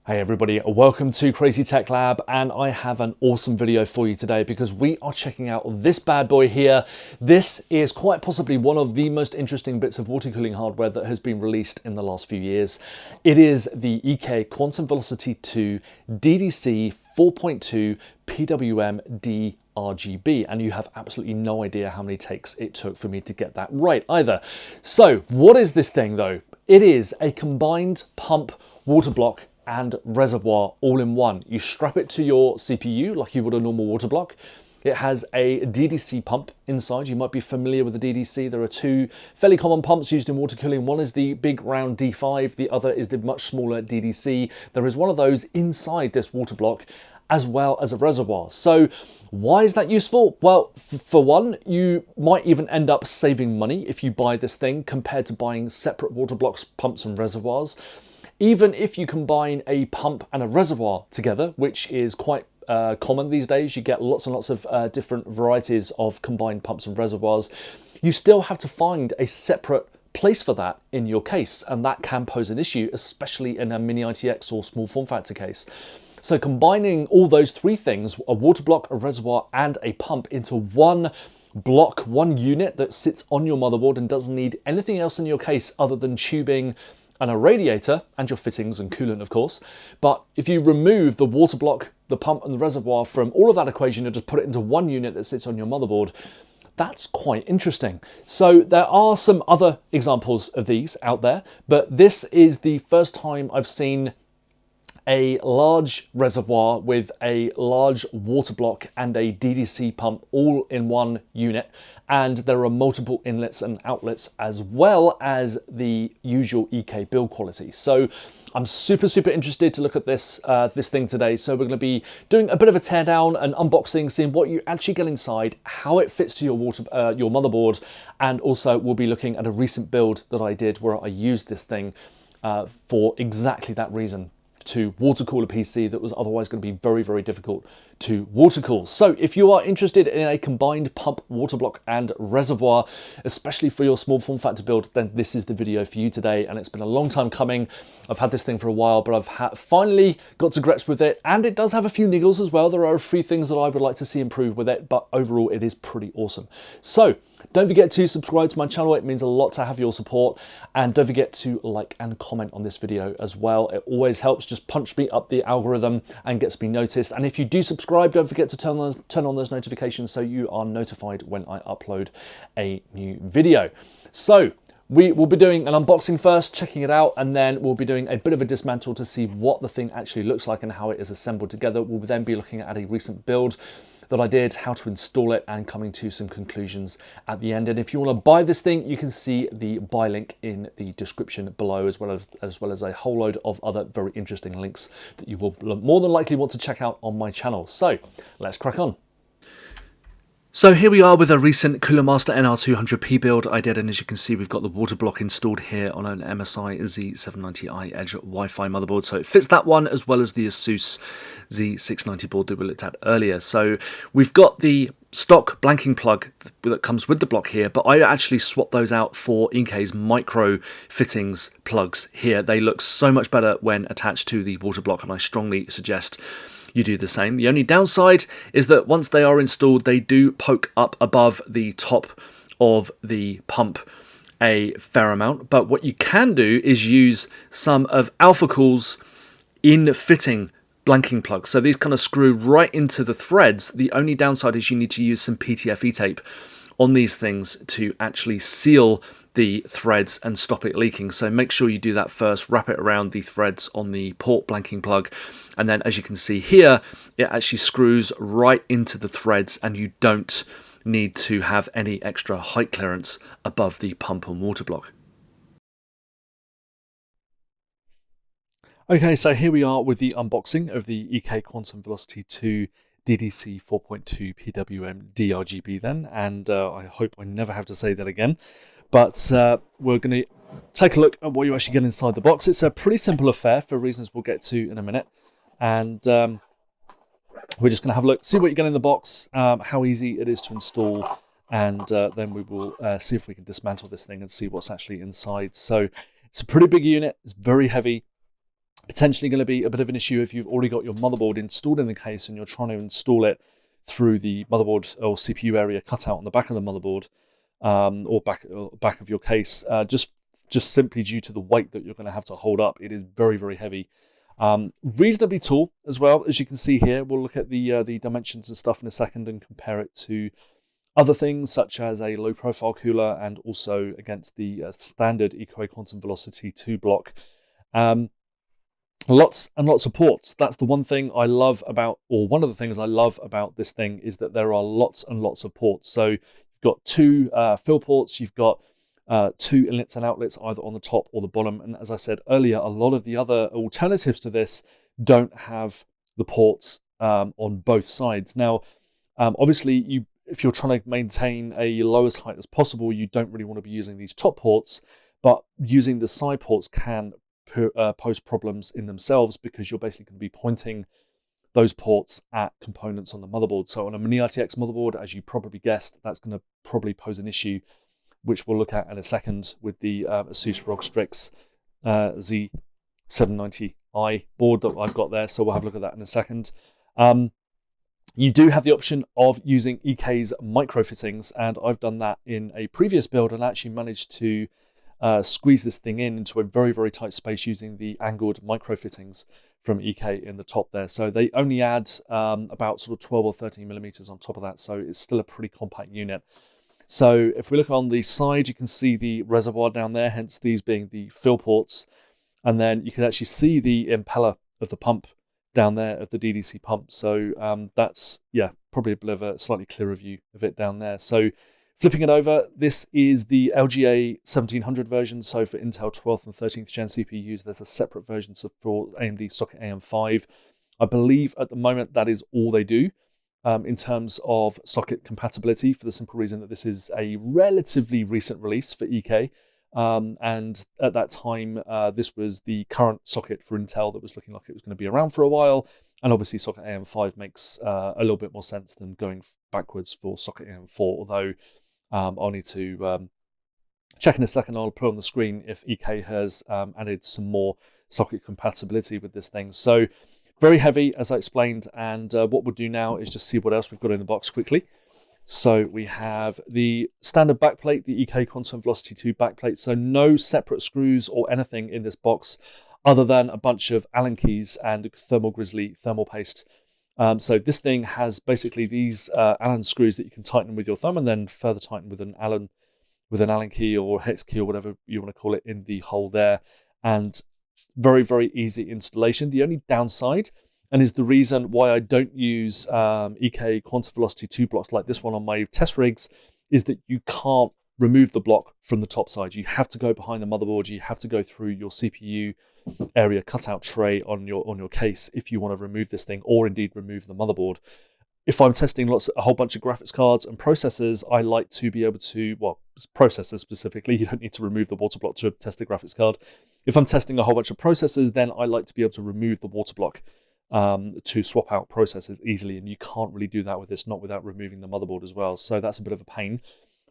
Hey everybody, welcome to Crazy Tech Lab, and I have an awesome video for you today because we are checking out this bad boy here. This is quite possibly one of the most interesting bits of water cooling hardware that has been released in the last few years. It is the EK Quantum Velocity 2 DDC 4.2 PWM D-RGB, and you have absolutely no idea how many takes it took for me to get that right either. So what is this thing though? It is a combined pump, water block and reservoir all in one. You strap it to your CPU like you would a normal water block. It has a DDC pump inside. You might be familiar with the DDC. There are two fairly common pumps used in water cooling. One is the big round D5, the other is the much smaller DDC. There is one of those inside this water block as well as a reservoir. So why is that useful? Well, for one, you might even end up saving money if you buy this thing compared to buying separate water blocks, pumps and reservoirs. Even if you combine a pump and a reservoir together, which is quite common these days, you get lots and lots of different varieties of combined pumps and reservoirs, you still have to find a separate place for that in your case, and that can pose an issue, especially in a mini-ITX or small form factor case. So combining all those three things, a water block, a reservoir and a pump, into one block, one unit that sits on your motherboard and doesn't need anything else in your case other than tubing and a radiator and your fittings and coolant, of course. But if you remove the water block, the pump and the reservoir from all of that equation and just put it into one unit that sits on your motherboard, that's quite interesting. So there are some other examples of these out there, but this is the first time I've seen a large reservoir with a large water block and a DDC pump all in one unit, and there are multiple inlets and outlets as well as the usual EK build quality. So I'm super interested to look at this this thing today. So we're going to be doing a bit of a teardown and unboxing, seeing what you actually get inside, how it fits to your your motherboard, and also we'll be looking at a recent build that I did where I used this thing for exactly that reason, to water cool a PC that was otherwise going to be very difficult to water cool. So if you are interested in a combined pump, water block and reservoir, especially for your small form factor build, then this is the video for you today. And it's been a long time coming. I've had this thing for a while, but I've finally got to grips with it, and it does have a few niggles as well. There are a few things that I would like to see improve with it, but overall it is pretty awesome. So don't forget to subscribe to my channel. It means a lot to have your support. And don't forget to like and comment on this video as well. It always helps, just punch me up the algorithm and gets me noticed. And if you do subscribe, don't forget to turn on those notifications so you are notified when I upload a new video. So we will be doing an unboxing first, checking it out, and then we'll be doing a bit of a dismantle to see what the thing actually looks like and how it is assembled together. We'll then be looking at a recent build that I did, how to install it, and coming to some conclusions at the end. And if you want to buy this thing, you can see the buy link in the description below, as well as a whole load of other very interesting links that you will more than likely want to check out on my channel. So let's crack on. So here we are with a recent Master NR200P build I did, and as you can see, we've got the water block installed here on an MSI Z790i Edge Wi-Fi motherboard. So it fits that one as well as the Asus Z690 board that we looked at earlier. So we've got the stock blanking plug that comes with the block here, but I actually swapped those out for EK's micro fittings plugs here. They look so much better when attached to the water block, and I strongly suggest you do the same. The only downside is that once they are installed, they do poke up above the top of the pump a fair amount. But what you can do is use some of Alphacool's in-fitting blanking plugs. So these kind of screw right into the threads. The only downside is you need to use some PTFE tape on these things to actually seal the threads and stop it leaking. So make sure you do that first, wrap it around the threads on the port blanking plug, and then as you can see here, it actually screws right into the threads, and you don't need to have any extra height clearance above the pump and water block. Okay, so here we are with the unboxing of the EK Quantum Velocity 2 DDC 4.2 PWM D-RGB then, and I hope I never have to say that again. But we're going to take a look at what you actually get inside the box. It's a pretty simple affair for reasons we'll get to in a minute. And we're just going to have a look, see what you get in the box, how easy it is to install, and then we will see if we can dismantle this thing and see what's actually inside. So it's a pretty big unit. It's very heavy. Potentially going to be a bit of an issue if you've already got your motherboard installed in the case and you're trying to install it through the motherboard or CPU area cutout on the back of the motherboard, or back of your case, just simply due to the weight that you're going to have to hold up. It is very, very heavy. Reasonably tall as well, as you can see here. We'll look at the dimensions and stuff in a second and compare it to other things such as a low profile cooler and also against the standard EKWB Quantum Velocity 2 block. Lots and lots of ports. That's the one thing I love about, or one of the things I love about this thing, is that there are lots and lots of ports. So you've got two fill ports, you've got two inlets and outlets either on the top or the bottom. And as I said earlier, a lot of the other alternatives to this don't have the ports on both sides. Now, obviously, if you're trying to maintain a lowest height as possible, you don't really want to be using these top ports, but using the side ports can pose problems in themselves, because you're basically going to be pointing those ports at components on the motherboard. So on a mini-ITX motherboard, as you probably guessed, that's going to probably pose an issue, which we'll look at in a second with the Asus ROG Strix Z790i board that I've got there. So we'll have a look at that in a second. You do have the option of using EK's micro fittings, and I've done that in a previous build and actually managed to squeeze this thing into a very, very tight space using the angled micro fittings from EK in the top there. So they only add about sort of 12 or 13 millimeters on top of that. So it's still a pretty compact unit. So if we look on the side, you can see the reservoir down there, hence these being the fill ports. And then you can actually see the impeller of the pump down there, of the DDC pump. So that's, yeah, probably a bit of a slightly clearer view of it down there. So flipping it over, this is the LGA 1700 version. So for Intel 12th and 13th gen CPUs, there's a separate version for AMD socket AM5. I believe at the moment that is all they do in terms of socket compatibility, for the simple reason that this is a relatively recent release for EK. And at that time, this was the current socket for Intel that was looking like it was going to be around for a while. And obviously socket AM5 makes a little bit more sense than going backwards for socket AM4, although I'll need to check in a second. I'll put on the screen if EK has added some more socket compatibility with this thing. So very heavy, as I explained, and what we'll do now is just see what else we've got in the box quickly. So we have the standard backplate, the EK Quantum Velocity 2 backplate. So no separate screws or anything in this box other than a bunch of Allen keys and Thermal Grizzly thermal paste. So this thing has basically these Allen screws that you can tighten with your thumb and then further tighten with an Allen key or hex key or whatever you want to call it in the hole there. And very, very easy installation. The only downside, and is the reason why I don't use EK Quantum Velocity 2 blocks like this one on my test rigs, is that you can't remove the block from the top side. You have to go behind the motherboard. You have to go through your CPU area cutout tray on your case if you want to remove this thing, or indeed remove the motherboard. If I'm testing a whole bunch of graphics cards and processors, I like to be able to, well, processors specifically, you don't need to remove the water block to test a graphics card. If I'm testing a whole bunch of processors, then I like to be able to remove the water block to swap out processors easily, and you can't really do that with this, not without removing the motherboard as well. So that's a bit of a pain.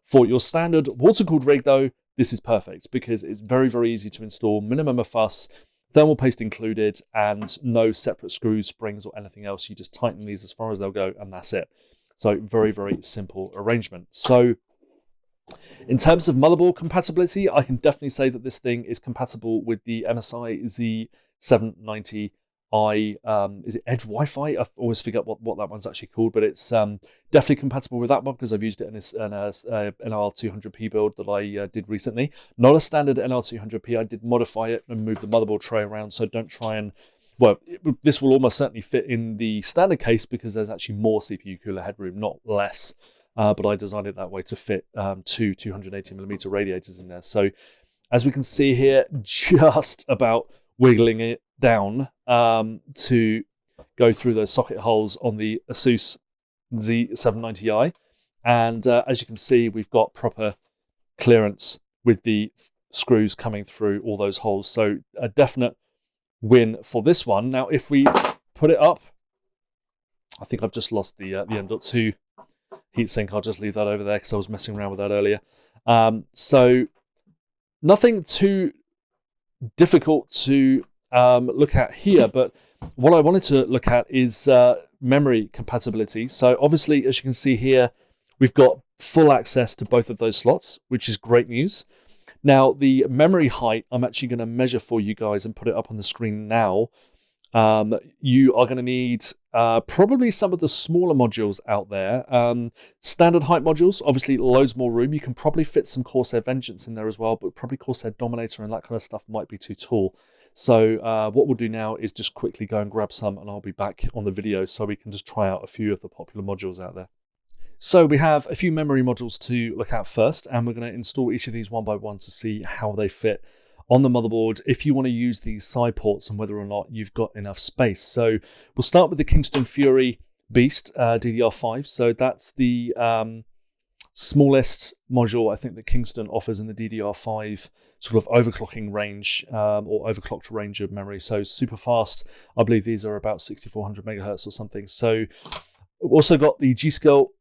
For your standard water-cooled rig though, this is perfect because it's very, very easy to install, minimum of fuss, thermal paste included, and no separate screws, springs, or anything else. You just tighten these as far as they'll go, and that's it. So very, very simple arrangement. So in terms of motherboard compatibility, I can definitely say that this thing is compatible with the MSI Z790i. Is it Edge Wi-Fi? I always forget what that one's actually called, but it's definitely compatible with that one because I've used it in an NR200P build that I did recently. Not a standard NR200P. I did modify it and move the motherboard tray around, so don't try and... Well, this will almost certainly fit in the standard case because there's actually more CPU cooler headroom, not less. But I designed it that way to fit two 280mm radiators in there. So as we can see here, just about wiggling it down to go through those socket holes on the Asus Z790i. And as you can see, we've got proper clearance with the screws coming through all those holes. So a definite win for this one. Now, if we put it up, I think I've just lost the M.2 heatsink. I'll just leave that over there because I was messing around with that earlier. So nothing too difficult to look at here, but what I wanted to look at is memory compatibility. So obviously, as you can see here, we've got full access to both of those slots, which is great news. Now, the memory height, I'm actually going to measure for you guys and put it up on the screen now. You are going to need probably some of the smaller modules out there. Standard height modules, obviously loads more room. You can probably fit some Corsair Vengeance in there as well, but probably Corsair Dominator and that kind of stuff might be too tall. So what we'll do now is just quickly go and grab some, and I'll be back on the video so we can just try out a few of the popular modules out there. So we have a few memory modules to look at first, and we're going to install each of these one by one to see how they fit on the motherboard if you want to use these side ports and whether or not you've got enough space. So we'll start with the Kingston Fury Beast DDR5. So that's the smallest module I think that Kingston offers in the DDR5 sort of overclocking range or overclocked range of memory. So super fast. I believe these are about 6400 megahertz or something. So we've also got the G.Skill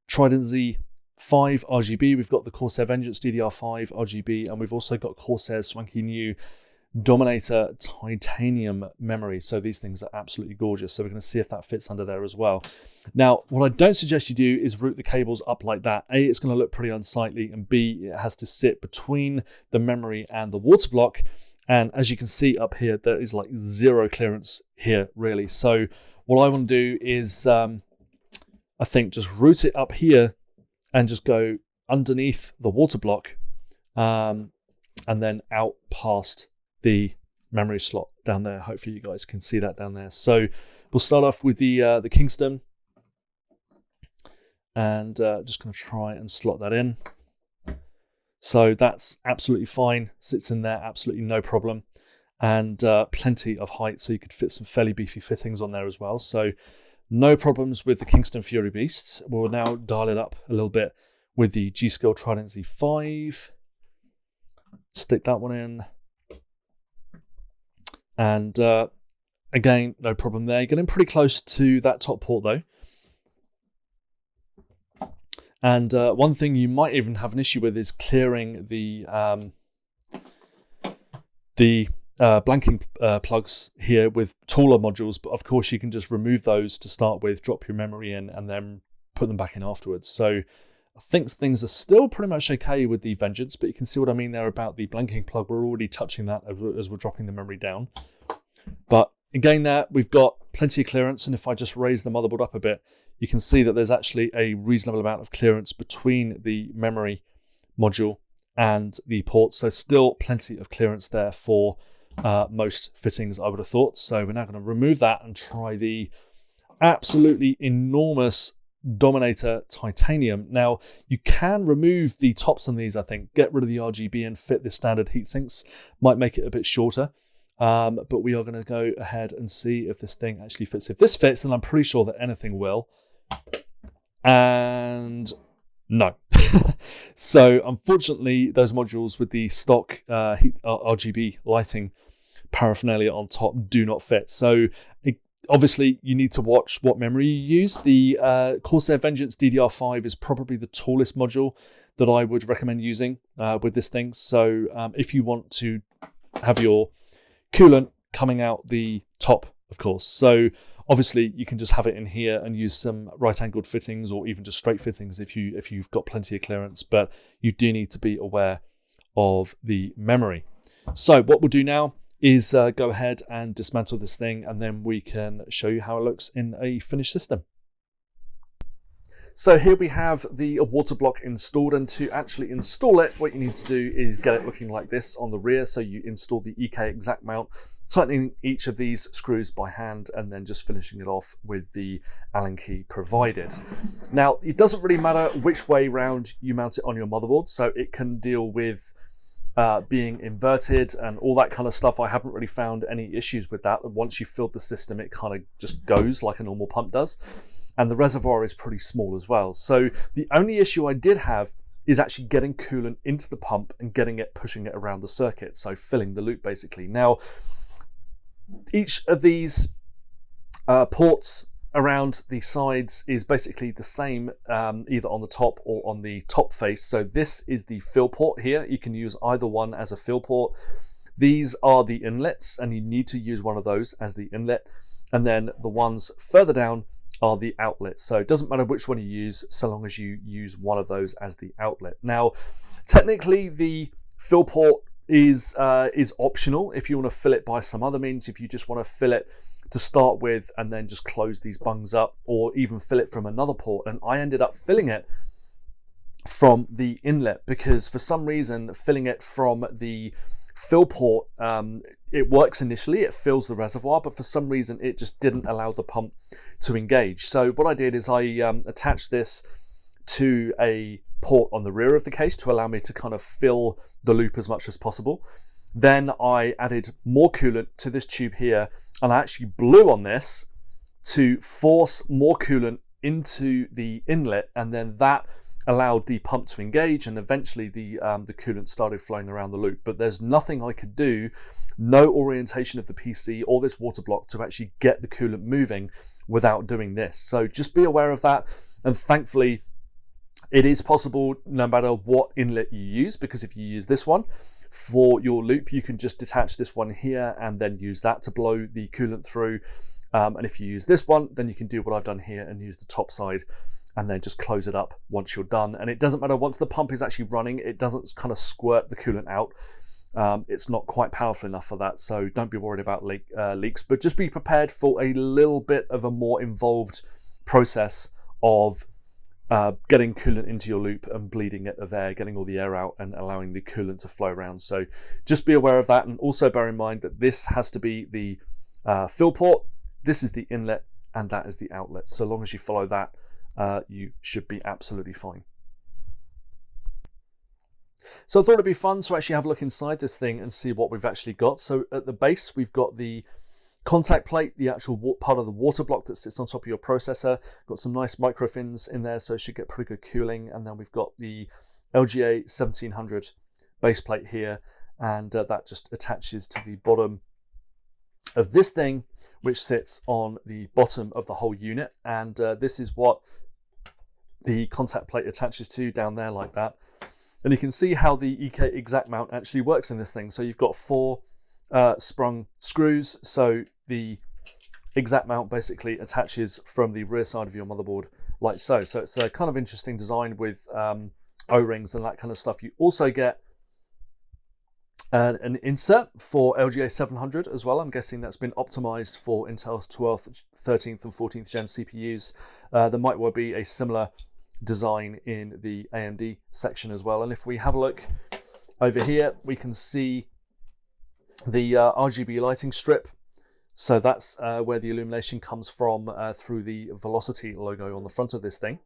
Trident Z 5 RGB, we've got the Corsair Vengeance DDR5 RGB, and we've also got Corsair's swanky new Dominator titanium memory. So these things are absolutely gorgeous. So we're going to see if that fits under there as well. Now, what I don't suggest you do is route the cables up like that. A, it's going to look pretty unsightly, and B, it has to sit between the memory and the water block. And as you can see up here, there is like zero clearance here, really. So what I want to do is, I think, just route it up here and just go underneath the water block and then out past the memory slot down there. Hopefully you guys can see that down there. So we'll start off with the Kingston, and just going to try and slot that in. So that's absolutely fine, sits in there, absolutely no problem, and plenty of height, so you could fit some fairly beefy fittings on there as well. So no problems with the Kingston Fury Beast. We'll now dial it up a little bit with the G.Skill Trident Z5. Stick that one in. And again, no problem there. Getting pretty close to that top port though. And one thing you might even have an issue with is clearing the blanking plugs here with taller modules, but of course you can just remove those to start with, drop your memory in, and then put them back in afterwards. So I think things are still pretty much okay with the Vengeance, but you can see what I mean there about the blanking plug. We're already touching that as we're dropping the memory down. But again there, we've got plenty of clearance, and if I just raise the motherboard up a bit, you can see that there's actually a reasonable amount of clearance between the memory module and the ports. So still plenty of clearance there for most fittings, I would have thought. So we're now going to remove that and try the absolutely enormous Dominator titanium. Now you can remove the tops on these, I think, get rid of the RGB and fit the standard heatsinks. Might make it a bit shorter, but we are going to go ahead and see if this thing actually fits. If this fits, then I'm pretty sure that anything will. And no. So unfortunately, those modules with the stock RGB lighting paraphernalia on top do not fit. So obviously you need to watch what memory you use. The Corsair Vengeance DDR5 is probably the tallest module that I would recommend using with this thing. So if you want to have your coolant coming out the top, of course. So obviously you can just have it in here and use some right-angled fittings or even just straight fittings if you've got plenty of clearance, but you do need to be aware of the memory. So what we'll do now is go ahead and dismantle this thing, and then we can show you how it looks in a finished system. So here we have the water block installed, and to actually install it, what you need to do is get it looking like this on the rear. So you install the EK exact mount, tightening each of these screws by hand, and then just finishing it off with the Allen key provided. Now, it doesn't really matter which way round you mount it on your motherboard, so it can deal with being inverted and all that kind of stuff. I haven't really found any issues with that. Once you've filled the system, it kind of just goes like a normal pump does. And the reservoir is pretty small as well. So the only issue I did have is actually getting coolant into the pump and pushing it around the circuit. So filling the loop basically. Now, each of these ports around the sides is basically the same, either on the top or on the top face. So this is the fill port here. You can use either one as a fill port. These are the inlets, and you need to use one of those as the inlet. And then the ones further down are the outlets. So it doesn't matter which one you use, so long as you use one of those as the outlet. Now, technically the fill port is optional if you want to fill it by some other means. If you just want to fill it to start with and then just close these bungs up, or even fill it from another port. And I ended up filling it from the inlet because for some reason filling it from the fill port, it works initially, it fills the reservoir, but for some reason it just didn't allow the pump to engage. So what I did is I attached this to a port on the rear of the case to allow me to kind of fill the loop as much as possible. Then I added more coolant to this tube here, and I actually blew on this to force more coolant into the inlet, and then that allowed the pump to engage, and eventually the coolant started flowing around the loop. But there's nothing I could do, no orientation of the PC or this water block to actually get the coolant moving without doing this. So just be aware of that, and thankfully it is possible no matter what inlet you use, because if you use this one for your loop, you can just detach this one here and then use that to blow the coolant through. And if you use this one, then you can do what I've done here and use the top side and then just close it up once you're done. And it doesn't matter, once the pump is actually running, it doesn't kind of squirt the coolant out. It's not quite powerful enough for that, so don't be worried about leaks, but just be prepared for a little bit of a more involved process of getting coolant into your loop and bleeding it there, getting all the air out and allowing the coolant to flow around. So just be aware of that, and also bear in mind that this has to be the fill port, this is the inlet, and that is the outlet. So long as you follow that, you should be absolutely fine. So I thought it'd be fun to actually have a look inside this thing and see what we've actually got. So at the base, we've got the contact plate, the actual part of the water block that sits on top of your processor. Got some nice micro fins in there, so it should get pretty good cooling. And then we've got the LGA 1700 base plate here, and that just attaches to the bottom of this thing, which sits on the bottom of the whole unit. And this is what the contact plate attaches to down there like that. And you can see how the EK exact mount actually works in this thing. So you've got 4 sprung screws, so the exact mount basically attaches from the rear side of your motherboard like so. So it's a kind of interesting design with O-rings and that kind of stuff. You also get an insert for LGA 700 as well. I'm guessing that's been optimized for Intel's 12th, 13th and 14th gen CPUs. There might well be a similar design in the AMD section as well. And if we have a look over here, we can see the RGB lighting strip. So that's where the illumination comes from through the Velocity logo on the front of this thing.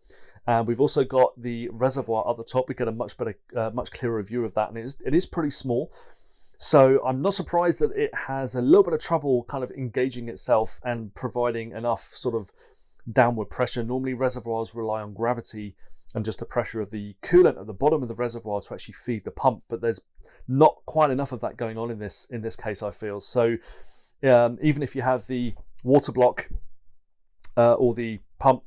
And we've also got the reservoir at the top. We get a much better, much clearer view of that, and it is pretty small. So I'm not surprised that it has a little bit of trouble kind of engaging itself and providing enough sort of downward pressure. Normally reservoirs rely on gravity and just the pressure of the coolant at the bottom of the reservoir to actually feed the pump, but there's not quite enough of that going on in this case, I feel. So even if you have the water block or the pump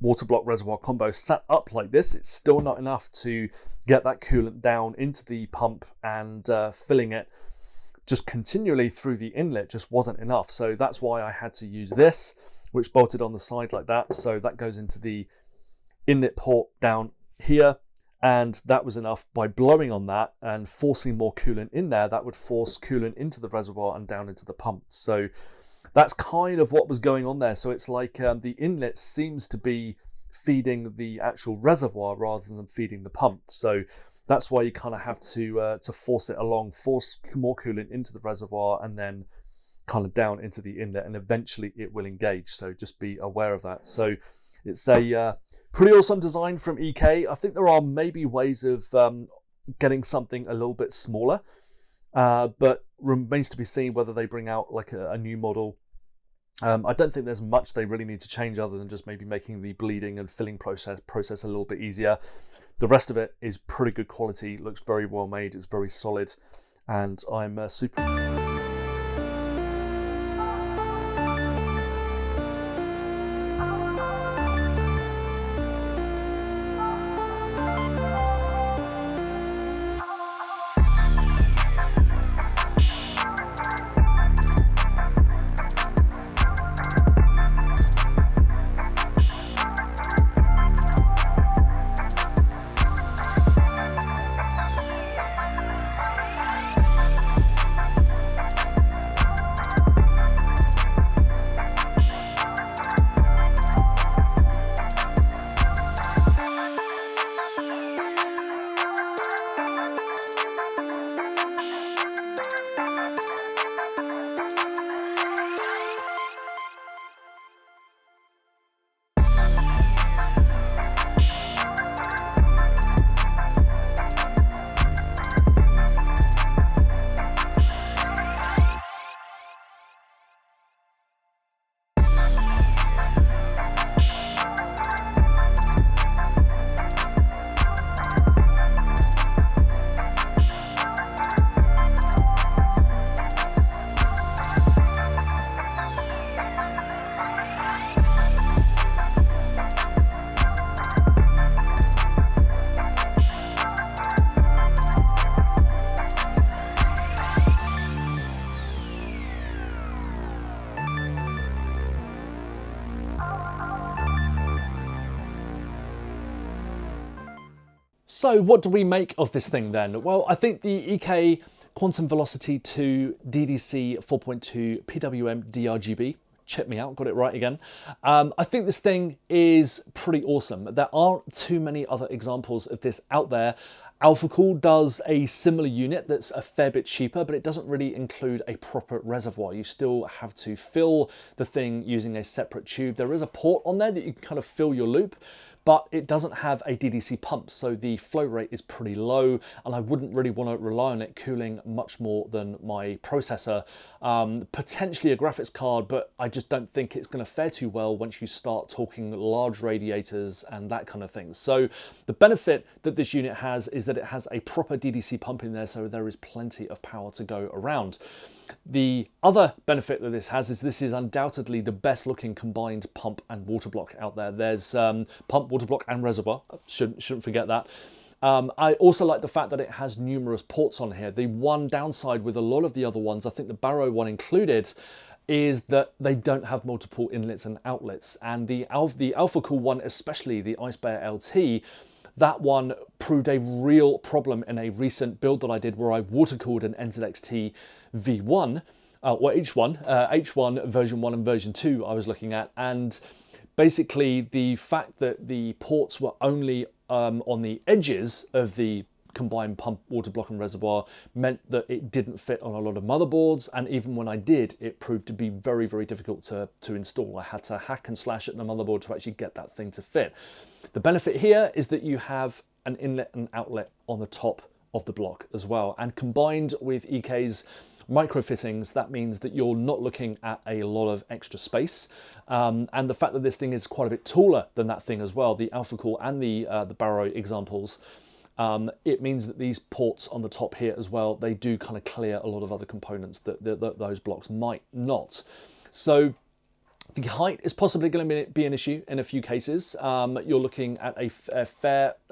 water block reservoir combo set up like this, it's still not enough to get that coolant down into the pump, and filling it just continually through the inlet just wasn't enough. So that's why I had to use this, which bolted on the side like that. So that goes into the inlet port down here, and that was enough. By blowing on that and forcing more coolant in there, that would force coolant into the reservoir and down into the pump. So that's kind of what was going on there. So it's like the inlet seems to be feeding the actual reservoir rather than feeding the pump. So that's why you kind of have to force it along, force more coolant into the reservoir and then kind of down into the inlet, and eventually it will engage. So just be aware of that. So it's a pretty awesome design from EK. I think there are maybe ways of getting something a little bit smaller, but remains to be seen whether they bring out like a new model. I don't think there's much they really need to change other than just maybe making the bleeding and filling process a little bit easier. The rest of it is pretty good quality, looks very well made, it's very solid, and I'm super... So what do we make of this thing then? Well, I think the EK Quantum Velocity to DDC 4.2 PWM D-RGB, check me out, got it right again. I think this thing is pretty awesome. There aren't too many other examples of this out there. AlphaCool does a similar unit that's a fair bit cheaper, but it doesn't really include a proper reservoir. You still have to fill the thing using a separate tube. There is a port on there that you can kind of fill your loop, but it doesn't have a DDC pump, so the flow rate is pretty low, and I wouldn't really want to rely on it cooling much more than my processor. Potentially a graphics card, but I just don't think it's going to fare too well once you start talking large radiators and that kind of thing. So the benefit that this unit has is that it has a proper DDC pump in there, so there is plenty of power to go around. The other benefit that this has is this is undoubtedly the best looking combined pump and water block out there. There's pump, water block and reservoir, shouldn't forget that. I also like the fact that it has numerous ports on here. The one downside with a lot of the other ones, I think the Barrow one included, is that they don't have multiple inlets and outlets. And the AlphaCool one, especially the Ice Bear LT, that one proved a real problem in a recent build that I did where I water cooled an NZXT V1, or H1 version 1 and version 2 I was looking at, and basically the fact that the ports were only on the edges of the combined pump, water block and reservoir meant that it didn't fit on a lot of motherboards, and even when I did, it proved to be very, very difficult to install. I had to hack and slash at the motherboard to actually get that thing to fit. The benefit here is that you have an inlet and outlet on the top of the block as well, and combined with EK's micro fittings, that means that you're not looking at a lot of extra space, and the fact that this thing is quite a bit taller than that thing as well, the AlphaCool and the Barrow examples, it means that these ports on the top here as well, they do kind of clear a lot of other components that those blocks might not. So the height is possibly going to be an issue in a few cases. You're looking at a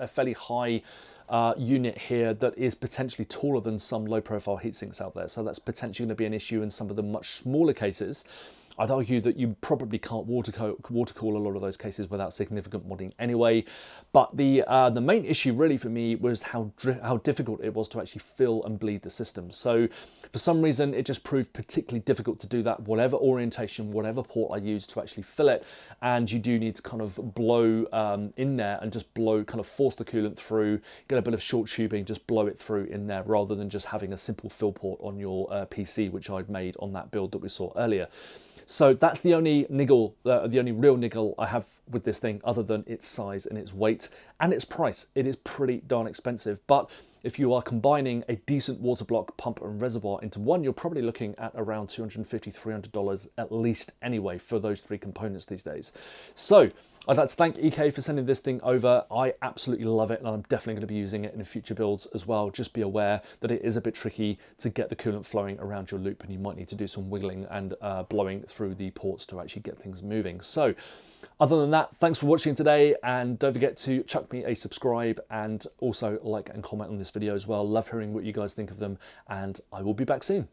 fairly high unit here that is potentially taller than some low profile heatsinks out there. So that's potentially going to be an issue in some of the much smaller cases. I'd argue that you probably can't water cool a lot of those cases without significant modding anyway. But the main issue really for me was how difficult it was to actually fill and bleed the system. So for some reason, it just proved particularly difficult to do that, whatever orientation, whatever port I used to actually fill it. And you do need to kind of blow in there and just blow, kind of force the coolant through, get a bit of short tubing, just blow it through in there rather than just having a simple fill port on your PC, which I'd made on that build that we saw earlier. So that's the only niggle, the only real niggle I have with this thing, other than its size and its weight and its price. It is pretty darn expensive, but if you are combining a decent water block, pump and reservoir into one, you're probably looking at around $250, $300 at least anyway for those three components these days. So I'd like to thank EK for sending this thing over. I absolutely love it, and I'm definitely going to be using it in future builds as well. Just be aware that it is a bit tricky to get the coolant flowing around your loop, and you might need to do some wiggling and blowing through the ports to actually get things moving. So other than that, thanks for watching today, and don't forget to chuck me a subscribe and also like and comment on this video as well. Love hearing what you guys think of them, and I will be back soon.